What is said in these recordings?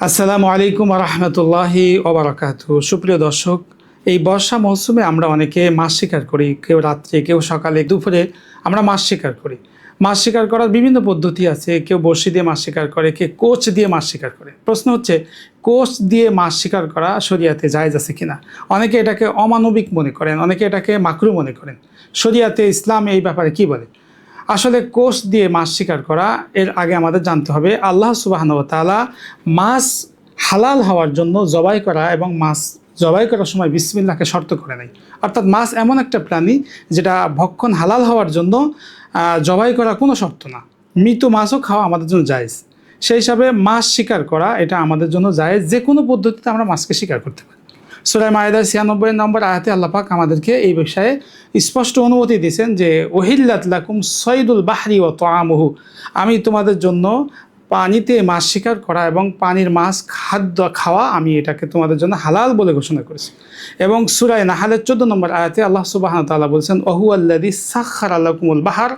আসসালামু আলাইকুম রহমতুল্লাহি ওবরাকাতু। সুপ্রিয় দর্শক, এই বর্ষা মৌসুমে আমরা অনেকে মাছ শিকার করি। কেউ রাত্রে, কেউ সকালে, দুপুরে আমরা মাছ শিকার করি। মাছ শিকার করার বিভিন্ন পদ্ধতি আছে। কেউ বড়শি দিয়ে মাছ শিকার করে, কেউ কোচ দিয়ে মাছ শিকার করে। প্রশ্ন হচ্ছে, কোচ দিয়ে মাছ শিকার করা শরিয়াতে জায়েজ আছে কিনা? অনেকে এটাকে অমানবিক মনে করেন, অনেকে এটাকে মাকরু মনে করেন। শরিয়াতে ইসলাম এই ব্যাপারে কি বলে? আসলে কোষ দিয়ে মাছ শিকার করা, এর আগে আমাদের জানতে হবে আল্লাহ সুবহানাহু ওয়া তাআলা মাছ হালাল হওয়ার জন্য জবাই করা এবং মাছ জবাই করার সময় বিসমিল্লাহকে শর্ত করে নেয়। অর্থাৎ মাছ এমন একটা প্রাণী যেটা ভক্ষণ হালাল হওয়ার জন্য জবাই করা কোনো শর্ত না। মৃত মাছও খাওয়া আমাদের জন্য জায়েজ। সেই হিসাবে মাছ শিকার করা এটা আমাদের জন্য জায়েজ। যে কোনো পদ্ধতিতে আমরা মাছকে শিকার করতে পারি। সূরা মায়েদার ৯৬ নম্বর আয়াতে আল্লাহ পাক আমাদেরকে এই বিষয়ে স্পষ্ট অনুমতি দিয়েছেন যে ওহিল্লাত লাকুম সৈদুল বাহরি ওয়া তাআমুহু, আমি তোমাদের জন্য পানিতে মাছ শিকার করা এবং পানির মাছ খাদ্য খাওয়া আমি এটাকে তোমাদের জন্য হালাল বলে ঘোষণা করেছি। এবং সূরা নাহলের ১৪ নম্বর আয়াতে আল্লাহ সুবহানাহু ওয়া তাআলা বলছেন ওহু আল্লাযী সাখখারা লাকুমুল বাহার,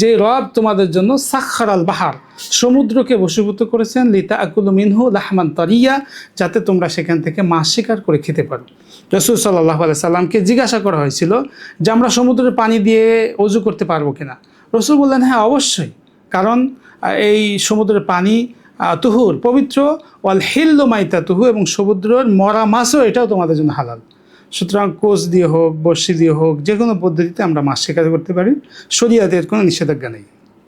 যে রব তোমাদের জন্য সাখখারাল বাহার, সমুদ্রকে বশীভূত করেছেন লিতাআকুলু মিনহু লাহমান তারিয়া, যাতে তোমরা সেখান থেকে মাছ শিকার করে খেতে পারো। রাসূল সাল্লাল্লাহু আলাইহি সাল্লামকে জিজ্ঞাসা করা হয়েছিল যে আমরা সমুদ্রের পানি দিয়ে ওযু করতে পারবো কিনা। রাসূল বললেন হ্যাঁ, অবশ্যই, কারণ এই সমুদ্রের পানি তুহুর পবিত্র, ওয়াল হিল্লু মাইতাতুহু, এবং সমুদ্রের মরা মাছও এটাও তোমাদের জন্য হালাল। সুতরাং কোচ দিয়ে হোক, বড়শি দিয়ে হোক, যে কোনো পদ্ধতিতে আমরা মাছ শিকার করতে পারি। শরিয়াতের কোনো নিষেধাজ্ঞা নেই।